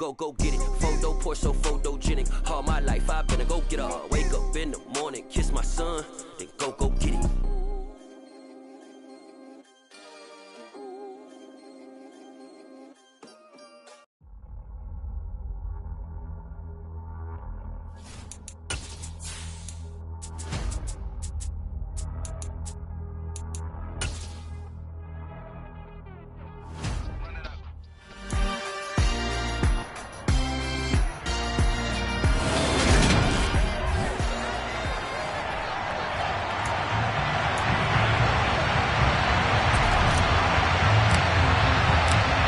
go get it. Photo poor, so photogenic. All my life I've been a go-getter. Wake up in the morning, kiss my son, then go get it.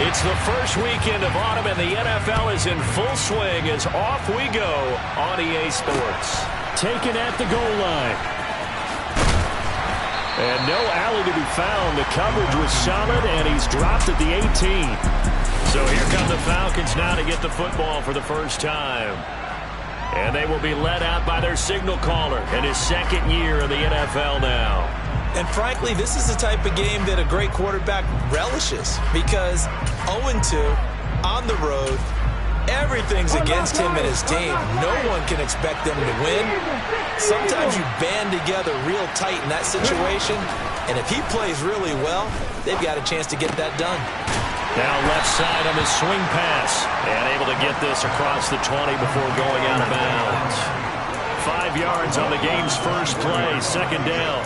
It's the first weekend of autumn, and the NFL is in full swing as off we go on EA Sports. Taken at the goal line. And no alley to be found. The coverage was solid, and he's dropped at the 18. So here come the Falcons now to get the football for the first time. And they will be led out by their signal caller in his second year in the NFL now. And frankly, this is the type of game that a great quarterback relishes because 0-2 on the road, everything's against him and his team. No one can expect them to win. Sometimes you band together real tight in that situation, and if he plays really well, they've got a chance to get that done. Now left side on the swing pass, and able to get this across the 20 before going out of bounds. 5 yards on the game's first play, second down.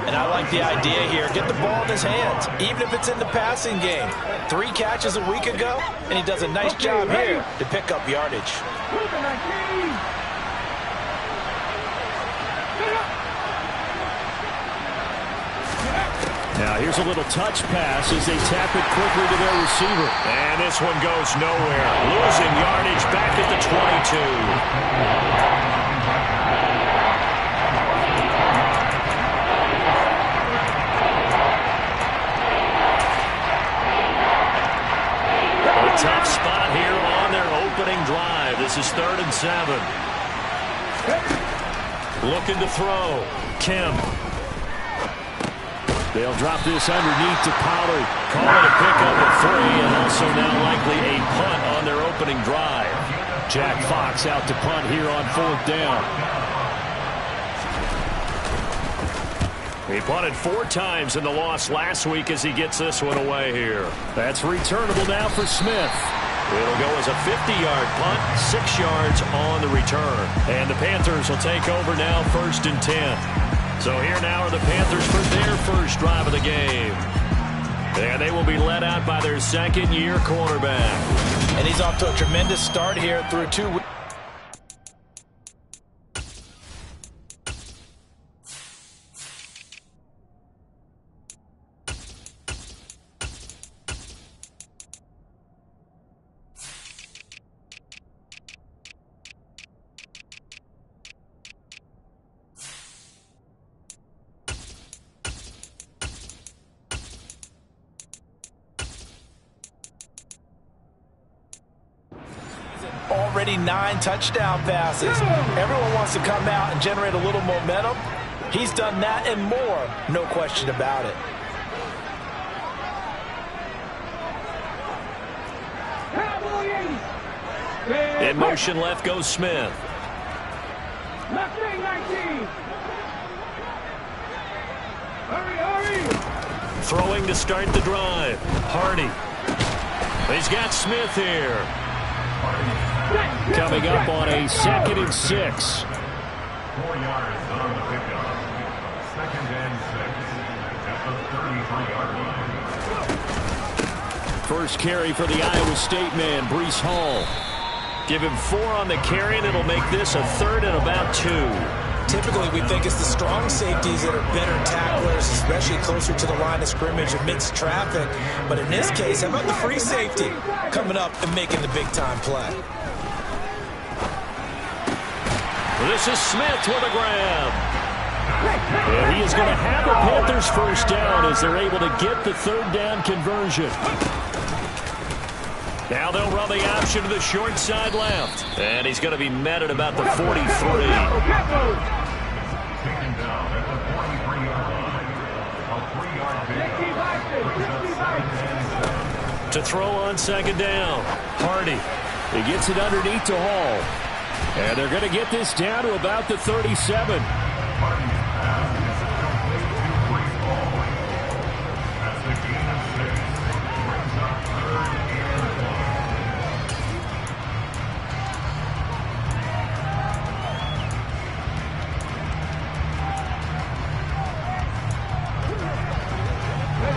And I like the idea here. Get the ball in his hands, even if it's in the passing game. 3 catches a week ago, and he does a nice job here to pick up yardage. Now here's a little touch pass as they tap it quickly to their receiver. And this one goes nowhere. Losing yardage back at the 22. Tough spot here on their opening drive. This is 3rd and 7. Looking to throw. Kim. They'll drop this underneath to Pollard. Call it a pickup of 3, and also now likely a punt on their opening drive. Jack Fox out to punt here on 4th down. He punted 4 times in the loss last week as he gets this one away here. That's returnable now for Smith. It'll go as a 50-yard punt, 6 yards on the return. And the Panthers will take over now 1st and 10. So here now are the Panthers for their first drive of the game. And they will be led out by their second-year quarterback. And he's off to a tremendous start here through 2 weeks. Already 9 touchdown passes. Everyone wants to come out and generate a little momentum. He's done that and more, no question about it. In motion left goes Smith. Left wing 19. Hurry. Throwing to start the drive. Hardy. He's got Smith here. Coming up on a 2nd and 6. 4 yards on the pickup. 2nd and 6 at the 33-yard line. First carry for the Iowa State man, Breece Hall. Give him 4 on the carry, and it'll make this a 3rd and about 2. Typically, we think it's the strong safeties that are better tacklers, especially closer to the line of scrimmage amidst traffic. But in this case, how about the free safety coming up and making the big-time play? This is Smith with a grab. And he is going to have the Panthers first down as they're able to get the 3rd down conversion. Now they'll run the option to the short side left. And he's going to be met at about the 43. To throw on 2nd down. Hardy. He gets it underneath to Hall. And they're going to get this down to about the 37.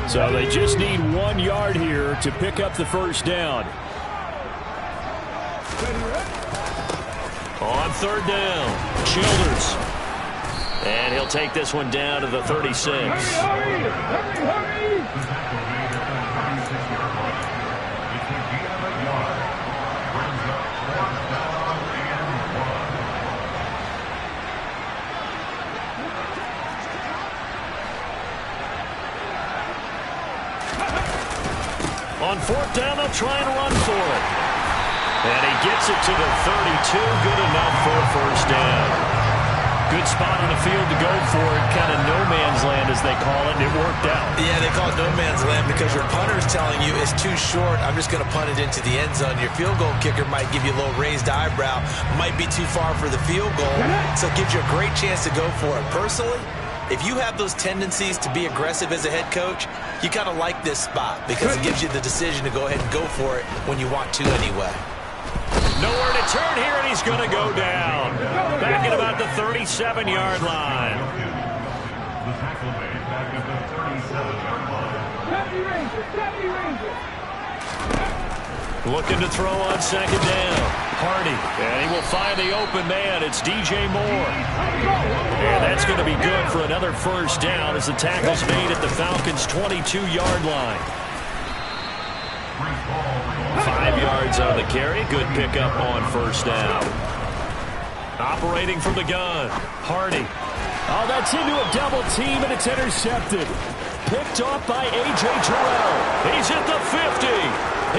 So they just need 1 yard here to pick up the first down. On third down, Childers. And he'll take this one down to the 36. On fourth down, they'll try and run for it. And he gets it to the 32. Good enough for a first down. Good spot on the field to go for it. Kind of no man's land, as they call it, and it worked out. Yeah, they call it no man's land because your punter's telling you it's too short. I'm just going to punt it into the end zone. Your field goal kicker might give you a little raised eyebrow. Might be too far for the field goal. So it gives you a great chance to go for it. Personally, if you have those tendencies to be aggressive as a head coach, you kind of like this spot because it gives you the decision to go ahead and go for it when you want to anyway. Nowhere to turn here, and he's going to go down. Back at about the 37-yard line. The tackle made back at the 37-yard line. Looking to throw on second down. Hardy, and he will find the open man. It's DJ Moore. And that's going to be good for another first down as the tackle's made at the Falcons' 22-yard line. 5 yards on the carry. Good pickup on first down. Operating from the gun, Hardy. Oh, that's into a double team, and it's intercepted. Picked off by A.J. Terrell. He's at the 50.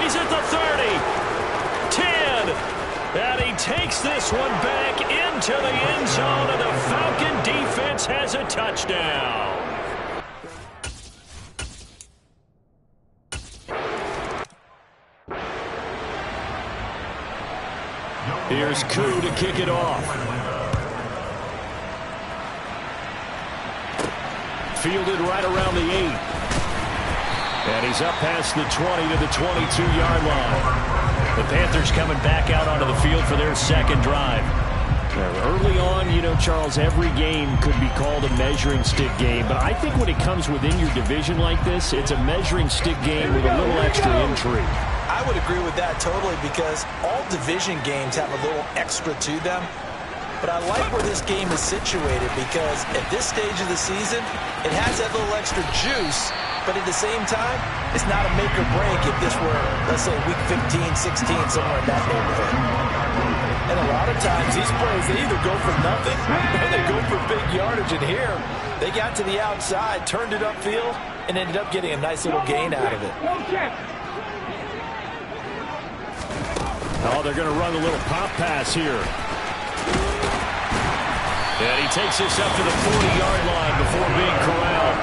He's at the 30. 10. And he takes this one back into the end zone, and the Falcon defense has a touchdown. Here's Koo to kick it off. Fielded right around the 8. And he's up past the 20 to the 22-yard line. The Panthers coming back out onto the field for their second drive. Early on, you know, Charles, every game could be called a measuring stick game. But I think when it comes within your division like this, it's a measuring stick game with a little extra intrigue. I would agree with that totally because all division games have a little extra to them. But I like where this game is situated because at this stage of the season, it has that little extra juice. But at the same time, it's not a make or break if this were, let's say, week 15, 16, somewhere in that neighborhood. And a lot of times, these plays, they either go for nothing or they go for big yardage. And here, they got to the outside, turned it upfield, and ended up getting a nice little gain out of it. Oh, they're going to run a little pop pass here. And he takes this up to the 40-yard line before being corralled.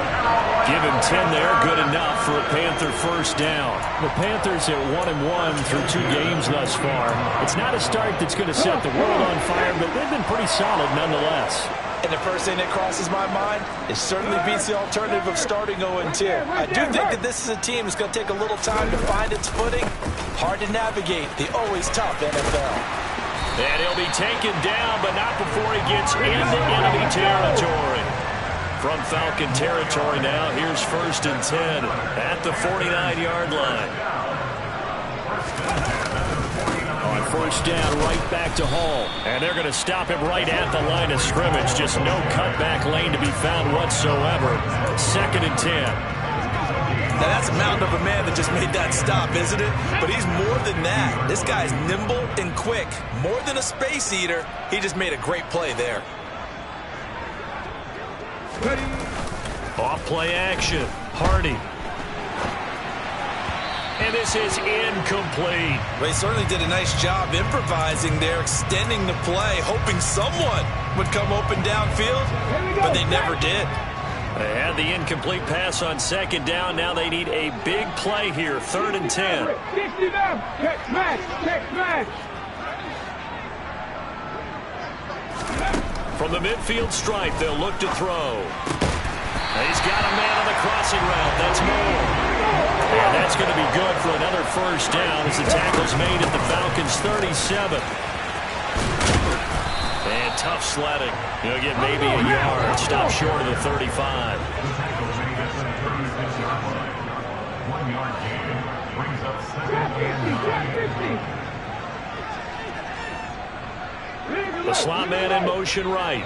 Give him 10 there, good enough for a Panther first down. The Panthers at 1-1 through 2 games thus far. It's not a start that's going to set the world on fire, but they've been pretty solid nonetheless. And the first thing that crosses my mind, it certainly beats the alternative of starting 0-2. I do think that this is a team that's going to take a little time to find its footing. Hard to navigate the always tough NFL. And he'll be taken down, but not before he gets into enemy territory. From Falcon territory now, here's 1st and 10 at the 49-yard line. On first down, right back to Hall. And they're going to stop him right at the line of scrimmage. Just no cutback lane to be found whatsoever. 2nd and 10. Now, that's a mountain of a man that just made that stop, isn't it? But he's more than that. This guy's nimble and quick. More than a space eater, he just made a great play there. Off play action. Hardy. And this is incomplete. They certainly did a nice job improvising there, extending the play, hoping someone would come open downfield, but they never did. They had the incomplete pass on second down. Now they need a big play here, 3rd and 10. From the midfield stripe, they'll look to throw. He's got a man on the crossing route. That's Moore. And that's going to be good for another first down as the tackle's made at the Falcons' 37. And tough sledding. He'll get maybe a yard. Stop short of the 35. 1 yard gain brings up 2nd and 9. The slot man in motion right.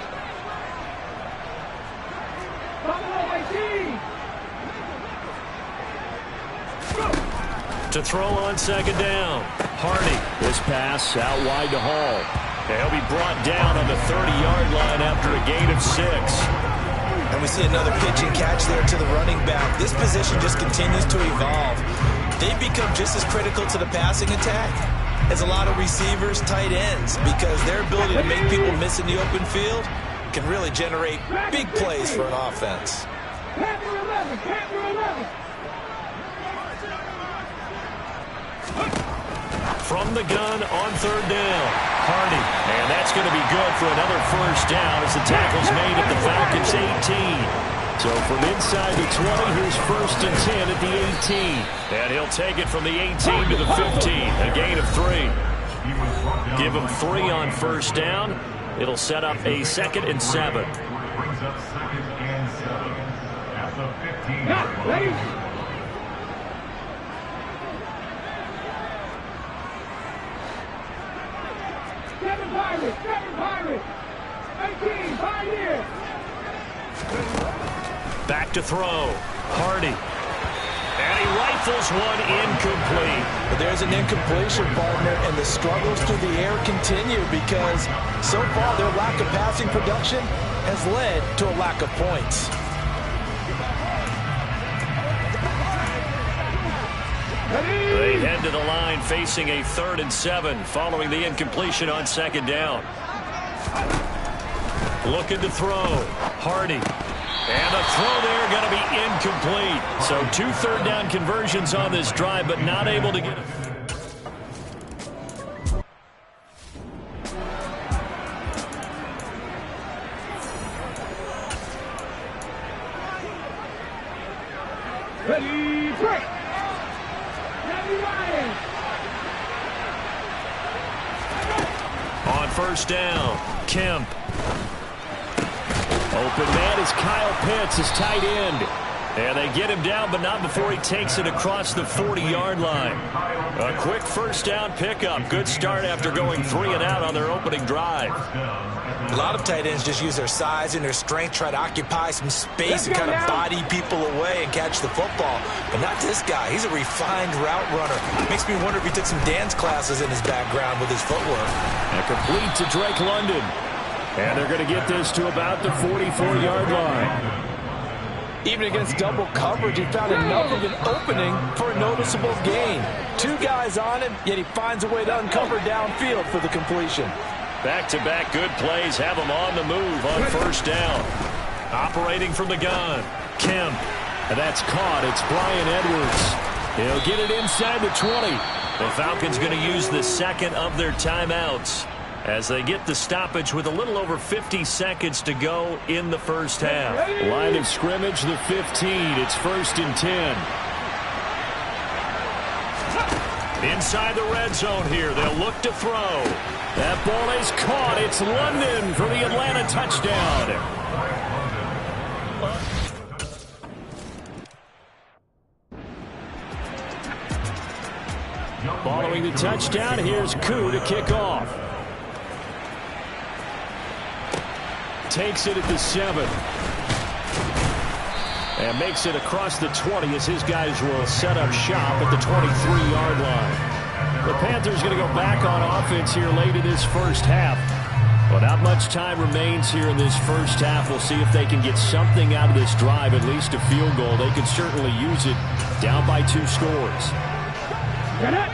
To throw on second down. Hardy. This pass out wide to Hall. He'll be brought down on the 30-yard line after a gain of 6. And we see another pitch and catch there to the running back. This position just continues to evolve. They've become just as critical to the passing attack as a lot of receivers, tight ends, because their ability to make people miss in the open field can really generate big plays for an offense. From the gun on 3rd down. Hardy. And that's going to be good for another first down as the tackle's made at the Falcons' 18. So from inside the 20, here's 1st and 10 at the 18. And he'll take it from the 18 to the 15. A gain of 3. Give him 3 on first down. It'll set up a 2nd and 7. Brings up 2nd and 7 at the 15-yard line. Back to throw. Hardy. And he rifles one incomplete. But there's an incompletion, partner, and the struggles through the air continue because so far their lack of passing production has led to a lack of points. They head to the line facing a 3rd and 7 following the incompletion on second down. Looking to throw. Hardy. And a throw there going to be incomplete. So 2 third down conversions on this drive, but not able to get it. Ready, break. On first down, Kemp. Open man is Kyle Pitts, his tight end. And they get him down, but not before he takes it across the 40-yard line. A quick first down pickup. Good start after going 3 and out on their opening drive. A lot of tight ends just use their size and their strength, try to occupy some space and kind of body people away and catch the football. But not this guy. He's a refined route runner. Makes me wonder if he took some dance classes in his background with his footwork. And complete to Drake London. And they're going to get this to about the 44-yard line. Even against double coverage, he found enough of an opening for a noticeable gain. 2 guys on him, yet he finds a way to uncover downfield for the completion. Back-to-back good plays have him on the move on first down. Operating from the gun, Kemp. And that's caught. It's Brian Edwards. He'll get it inside the 20. The Falcons going to use the second of their timeouts as they get the stoppage with a little over 50 seconds to go in the first half. Line of scrimmage, the 15. It's 1st and 10. Inside the red zone here, they'll look to throw. That ball is caught. It's London for the Atlanta touchdown. Following the touchdown, here's Koo to kick off. Takes it at the 7. And makes it across the 20 as his guys will set up shop at the 23-yard line. The Panthers going to go back on offense here late in this first half. But not much time remains here in this first half. We'll see if they can get something out of this drive, at least a field goal. They can certainly use it down by 2 scores. Get it.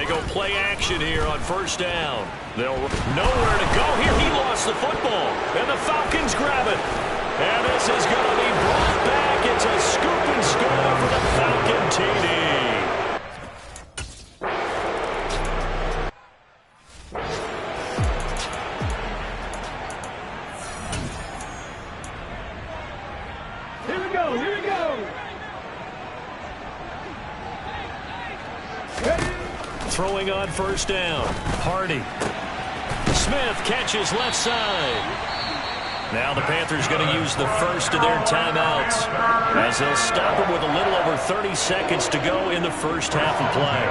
They go play action here on first down. They'll nowhere to go here. He lost the football, and the Falcons grab it. And this is going to be brought back. It's a scoop and score for the Falcon TD. Throwing on first down. Hardy. Smith catches left side. Now the Panthers going to use the first of their timeouts as they'll stop him with a little over 30 seconds to go in the first half of play.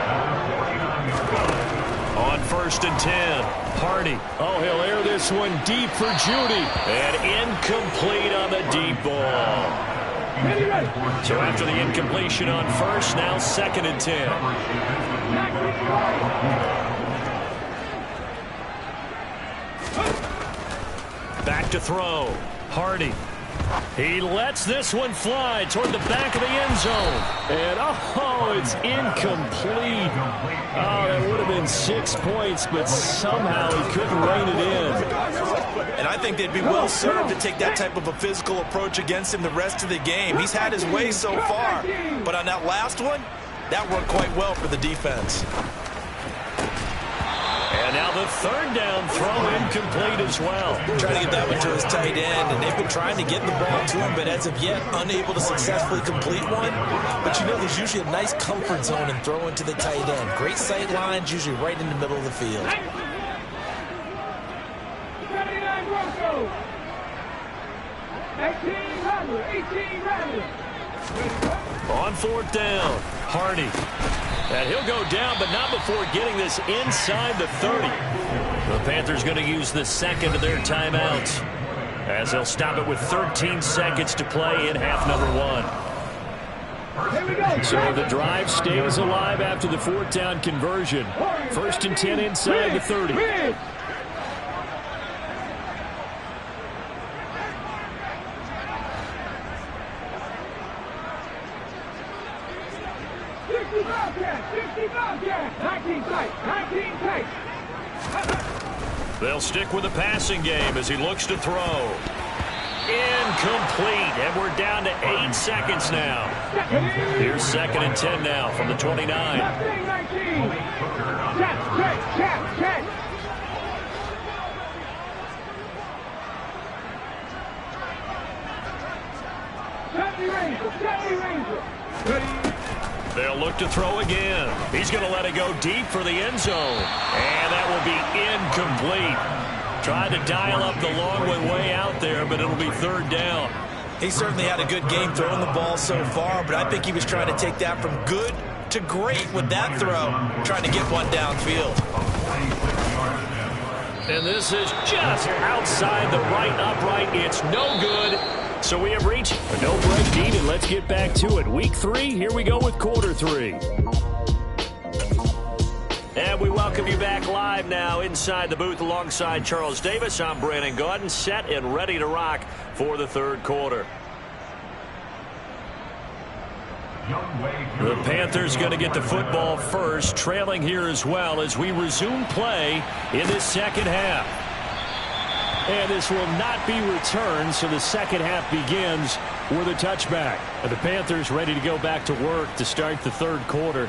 On first and 10, Hardy. Oh, he'll air this one deep for Judy. And incomplete on the deep ball. So after the incompletion on first, now second and 10. Back to throw. Hardy. He lets this one fly toward the back of the end zone. And, oh, it's incomplete. Oh, that would have been 6 points, but somehow he couldn't rein it in. And I think they'd be well served to take that type of a physical approach against him the rest of the game. He's had his way so far. But on that last one, that worked quite well for the defense. And now the third down throw incomplete as well. Trying to get that one to his tight end, and they've been trying to get the ball to him, but as of yet, unable to successfully complete one. But you know, there's usually a nice comfort zone in throwing to the tight end. Great sight lines, usually right in the middle of the field. 79 Broncos. 18 Rattlers. On fourth down, Hardy. And he'll go down, but not before getting this inside the 30. The Panthers going to use the second of their timeouts as they'll stop it with 13 seconds to play in half number one. So the drive stays alive after the fourth down conversion. First and 10 inside the 30. They'll stick with the passing game as he looks to throw. Incomplete, and we're down to 8 seconds now. Here's second and 10 now from the 29. They'll look to throw again. He's going to let it go deep for the end zone. And that will be incomplete. Tried to dial up the long one way out there, but it'll be third down. He certainly had a good game throwing the ball so far, but I think he was trying to take that from good to great with that throw, trying to get one downfield. And this is just outside the right upright. It's no good. So we have reached a no break needed. Let's get back to it. Week 3, here we go with quarter 3. And we welcome you back live now inside the booth alongside Charles Davis. I'm Brandon Gaudin, set and ready to rock for the third quarter. The Panthers going to get the football first, trailing here as well as we resume play in this second half. And this will not be returned, so the second half begins with a touchback. And the Panthers ready to go back to work to start the third quarter.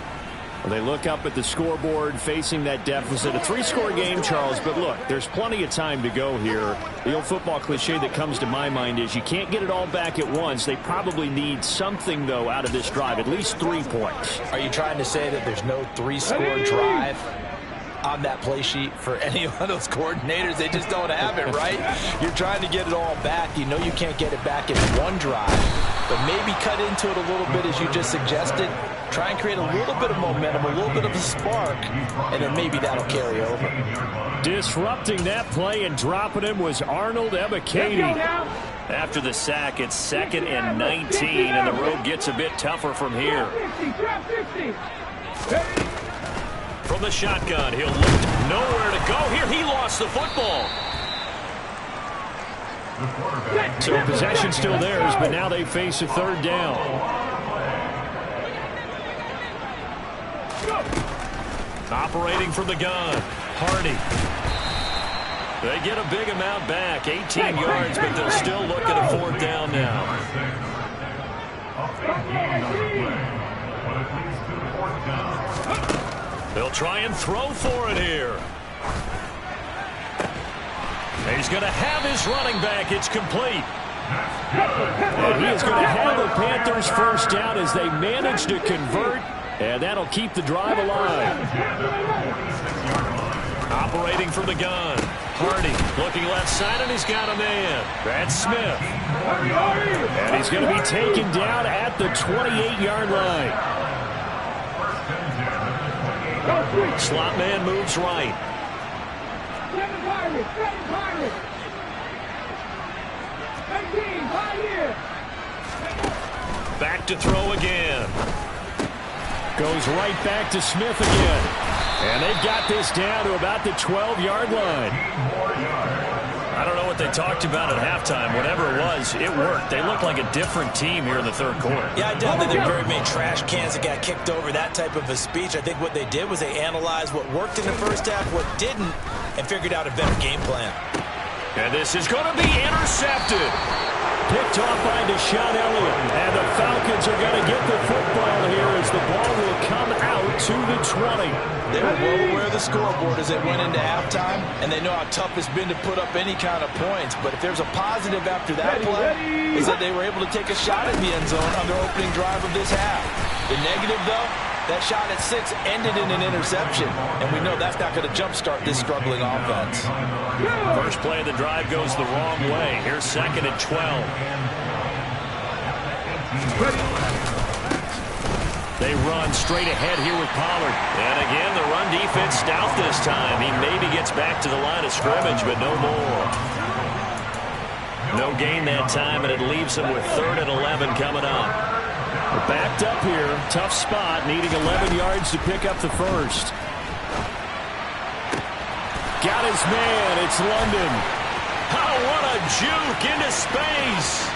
They look up at the scoreboard facing that deficit. A 3-score game, Charles, but look, there's plenty of time to go here. The old football cliche that comes to my mind is you can't get it all back at once. They probably need something, though, out of this drive, at least 3 points. Are you trying to say that there's no 3-score drive on that play sheet for any of those coordinators? They just don't have it, right? You're trying to get it all back. You know you can't get it back in one drive, but maybe cut into it a little bit as you just suggested. Try and create a little bit of momentum, a little bit of a spark, and then maybe that'll carry over. Disrupting that play and dropping him was Arnold Ebiketie. After the sack, it's second and 19, and the road gets a bit tougher from here. From the shotgun, he'll look nowhere to go here. He lost the football. So possession still theirs, but now they face a third down. Operating from the gun, Hardy. They get a big amount back, 18 yards, but they'll still look at a 4th down now. They'll try and throw for it here. He's going to have his running back. It's complete. And he is going to have the Panthers first down as they manage to convert, and that'll keep the drive alive. Operating from the gun, Hardy looking left side, and he's got a man. That's Smith. And he's going to be taken down at the 28-yard line. Slot man moves right. Back to throw again. Goes right back to Smith again. And they've got this down to about the 12-yard line. I don't know what they talked about at halftime. Whatever it was, it worked. They looked like a different team here in the 3rd quarter. Yeah, I doubt that there were very many trash cans that got kicked over, that type of a speech. I think what they did was they analyzed what worked in the first half, what didn't, and figured out a better game plan. And this is going to be intercepted. Picked off by Deshaun Elliott. And the Falcons are going to get the football here as the ball will come out to the 20. They were well aware of the scoreboard as they went into halftime, and they know how tough it's been to put up any kind of points. But if there's a positive after that play, is that they were able to take a shot at the end zone on their opening drive of this half. The negative, though, that shot at 6 ended in an interception, and we know that's not going to jumpstart this struggling offense. First play of the drive goes the wrong way. Here's 2nd and 12. They run straight ahead here with Pollard. And again, the run defense stout this time. He maybe gets back to the line of scrimmage, but no more. No gain that time, and it leaves him with 3rd and 11 coming up. We're backed up here. Tough spot, needing 11 yards to pick up the first. Got his man. It's London. Oh, what a juke into space.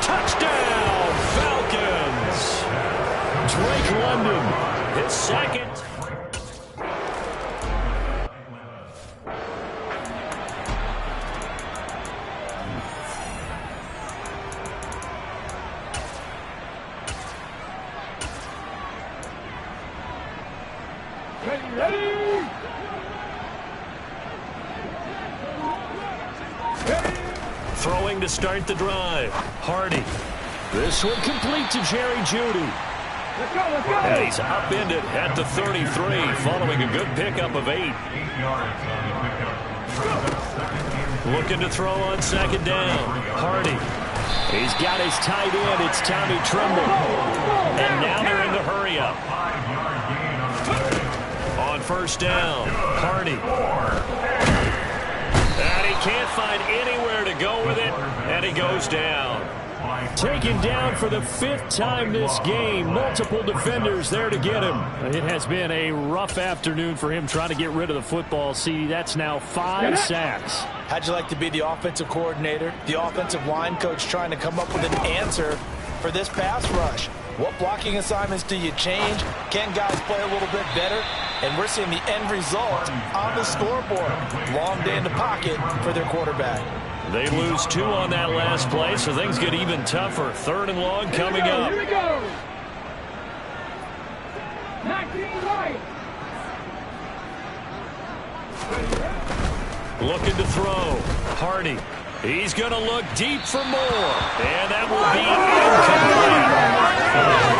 Touchdown, Falcons. Drake London, his 2nd. Throwing to start the drive. Hardy. This one complete to Jerry Jeudy. Let's go, let's go. And he's upended at the 33 following a good pickup of 8. 8 yards on the pickup. Looking to throw on 2nd down. Hardy. He's got his tight end. It's Tommy Tremble. And now they're in the hurry up. 5-yard gain on 1st down. Hardy. And he can't find anywhere to go with it, and he goes down. Taken down for the 5th time this game. Multiple defenders there to get him. It has been a rough afternoon for him trying to get rid of the football. See, that's now 5 sacks. How'd you like to be the offensive coordinator, the offensive line coach trying to come up with an answer for this pass rush? What blocking assignments do you change? Can guys play a little bit better? And we're seeing the end result on the scoreboard. Long day in the pocket for their quarterback. They lose 2 on that last play, so things get even tougher. 3rd and long coming up. Here we go. 19 right. Looking to throw. Hardy. He's going to look deep for more. And that will be incomplete.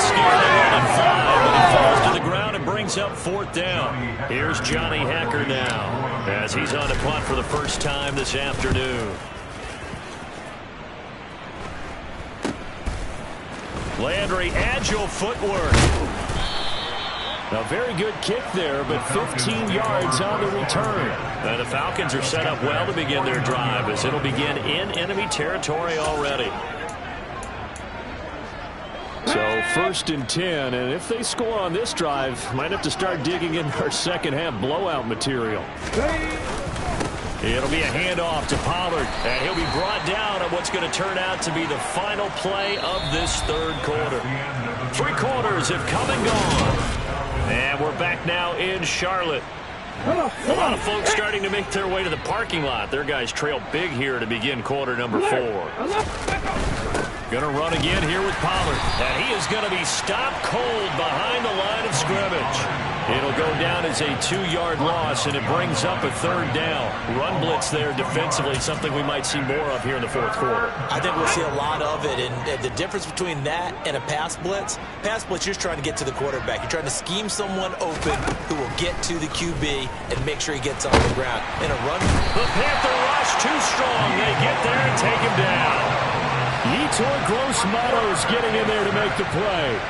Scared on 5, but he falls to the ground and brings up 4th down. Here's Johnny Hacker now as he's on to punt for the first time this afternoon. Landry, agile footwork. A very good kick there, but 15 yards on the return. And the Falcons are set up well to begin their drive as it'll begin in enemy territory already. So 1st and 10, and if they score on this drive, might have to start digging in our second half blowout material. It'll be a handoff to Pollard, and he'll be brought down at what's going to turn out to be the final play of this 3rd quarter. 3 quarters have come and gone. And we're back now in Charlotte. A lot of folks starting to make their way to the parking lot. Their guys trail big here to begin quarter number 4. Going to run again here with Pollard. And he is going to be stopped cold behind the line of scrimmage. It'll go down as a 2-yard loss, and it brings up a 3rd down. Run blitz there defensively, something we might see more of here in the 4th quarter. I think we'll see a lot of it, and the difference between that and a pass blitz, you're just trying to get to the quarterback. You're trying to scheme someone open who will get to the QB and make sure he gets on the ground. In a run, the Panther rush too strong. They get there and take him down. Yetur Gross-Matos getting in there to make the play.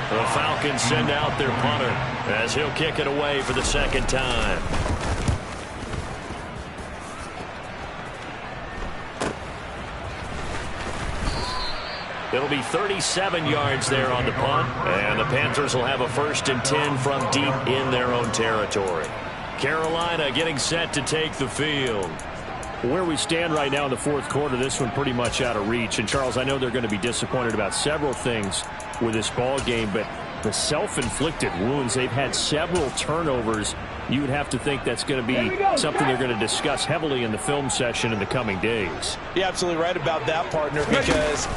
The Falcons send out their punter as he'll kick it away for the 2nd time. It'll be 37 yards there on the punt, and the Panthers will have a 1st and 10 from deep in their own territory. Carolina getting set to take the field. Where we stand right now in the 4th quarter, this one pretty much out of reach. And, Charles, I know they're going to be disappointed about several things with this ball game, but the self-inflicted wounds, they've had several turnovers. You would have to think that's going to be something they're going to discuss heavily in the film session in the coming days. You're absolutely right about that, partner, because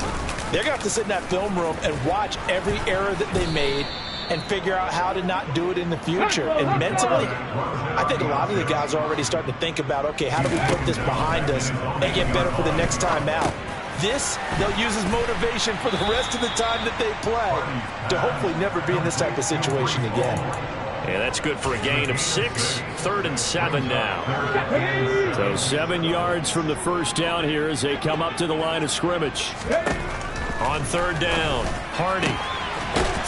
they're going to have to sit in that film room and watch every error that they made and figure out how to not do it in the future. And mentally, I think a lot of the guys are already starting to think about, okay, how do we put this behind us and get better for the next time out? This, they'll use as motivation for the rest of the time that they play to hopefully never be in this type of situation again. Yeah, that's good for a gain of 6. 3rd and 7 now. So 7 yards from the 1st down here as they come up to the line of scrimmage. On 3rd down, Hardy.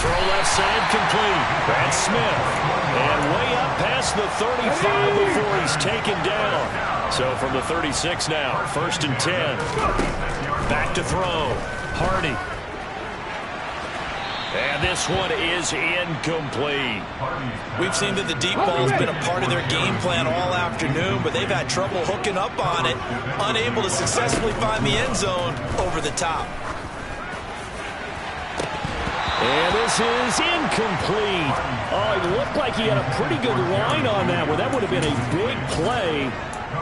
Throw left side complete. Brad Smith. And way up past the 35 before he's taken down. So from the 36 now, 1st and 10. Back to throw. Hardy. And this one is incomplete. We've seen that the deep ball has been a part of their game plan all afternoon, but they've had trouble hooking up on it, unable to successfully find the end zone over the top. And this is incomplete. Oh, it looked like he had a pretty good line on that one. That would have been a big play,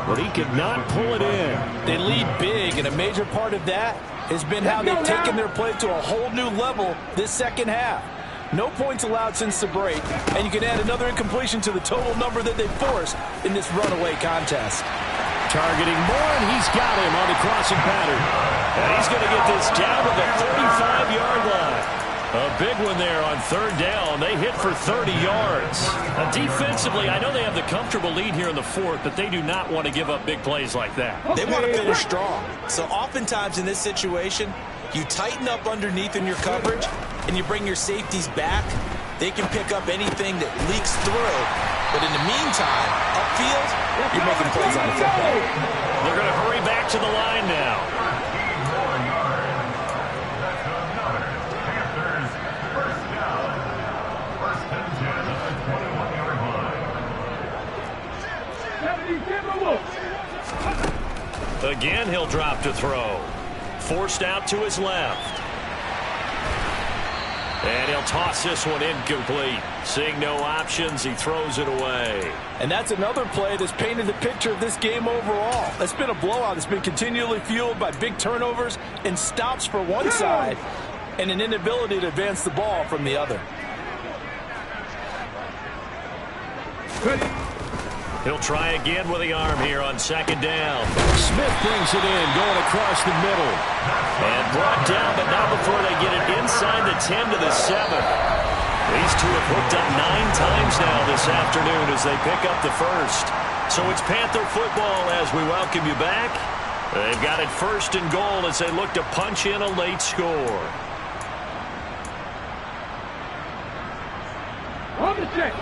but he could not pull it in. They lead big, and a major part of that has been how they've taken their play to a whole new level this 2nd half. No points allowed since the break, and you can add another incompletion to the total number that they forced in this runaway contest. Targeting Moore, and he's got him on the crossing pattern. And he's going to get this down to the 35-yard line. A big one there on 3rd down. They hit for 30 yards. Defensively, I know they have the comfortable lead here in the 4th, but they do not want to give up big plays like that. They want to finish strong. So oftentimes in this situation, you tighten up underneath in your coverage, and you bring your safeties back. They can pick up anything that leaks through. But in the meantime, upfield, you're making plays on the football. They're going to hurry back to the line now. Again, he'll drop to throw. Forced out to his left. And he'll toss this one incomplete. Seeing no options, he throws it away. And that's another play that's painted the picture of this game overall. It's been a blowout. It's been continually fueled by big turnovers and stops for one side and an inability to advance the ball from the other. He'll try again with the arm here on 2nd down. Smith brings it in, going across the middle. And brought down, but not before they get it inside the 10 to the 7. These two have hooked up 9 times now this afternoon as they pick up the 1st. So it's Panther football as we welcome you back. They've got it 1st and goal as they look to punch in a late score. On the check.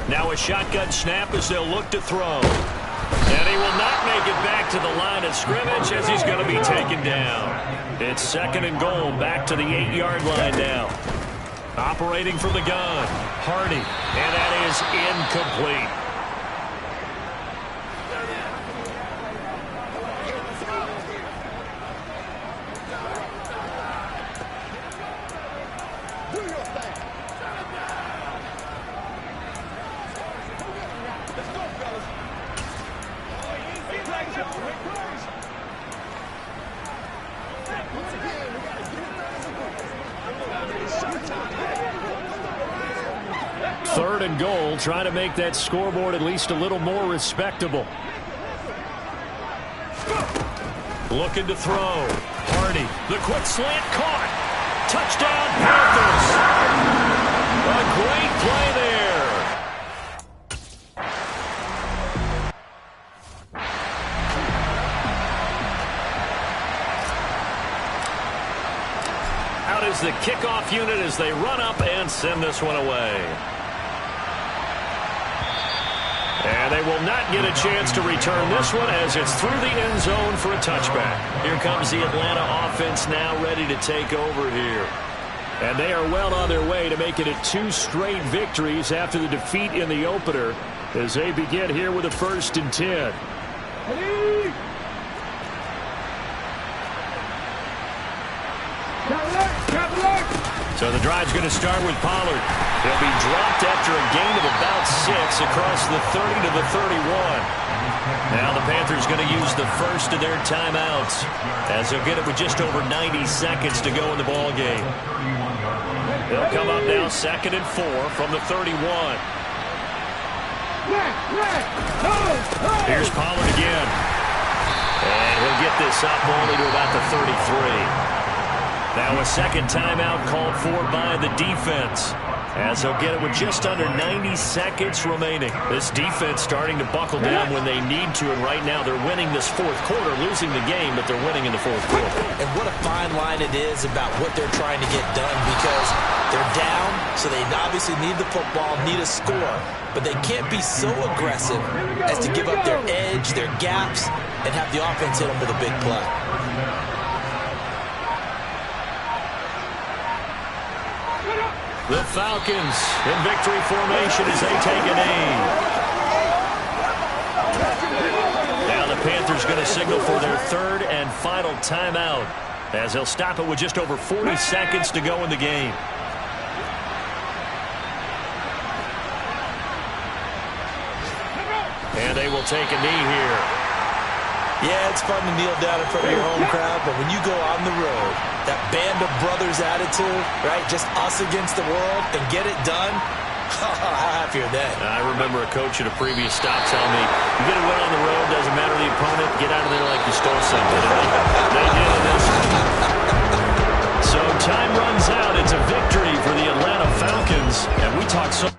Now a shotgun snap as they'll look to throw. And he will not make it back to the line of scrimmage as he's going to be taken down. It's 2nd and goal, back to the 8-yard line now. Operating from the gun, Hardy, and that is incomplete. Third and goal, trying to make that scoreboard at least a little more respectable. Looking to throw. Hardy, the quick slant caught. Touchdown, Panthers. A great play there. Out is the kickoff unit as they run up and send this one away. And they will not get a chance to return this one as it's through the end zone for a touchback. Here comes the Atlanta offense now ready to take over here. And they are well on their way to making it 2 straight victories after the defeat in the opener as they begin here with a 1st and 10. So the drive's going to start with Pollard. He'll be dropped after a gain of about 6 across the 30 to the 31. Now the Panthers going to use the first of their timeouts as they'll get it with just over 90 seconds to go in the ball game. They'll come up now 2nd and 4 from the 31. Here's Pollard again. And he'll get this up only to about the 33. Now a second timeout called for by the defense as they'll get it with just under 90 seconds remaining. This defense starting to buckle down when they need to, and right now they're winning this 4th quarter, losing the game, but they're winning in the 4th quarter. And what a fine line it is about what they're trying to get done, because they're down, so they obviously need the football, need a score, but they can't be so aggressive as to give up their edge, their gaps, and have the offense hit them with a big play. The Falcons in victory formation as they take a knee. Now the Panthers going to signal for their 3rd and final timeout as they'll stop it with just over 40 seconds to go in the game. And they will take a knee here. Yeah, it's fun to kneel down in front of your home crowd, but when you go on the road, that band of brothers attitude, right, just us against the world, and get it done, how happy are they? I remember a coach at a previous stop telling me, you get a win on the road, doesn't matter the opponent, get out of there like you stole something. They did in this one. So time runs out. It's a victory for the Atlanta Falcons, and we talked so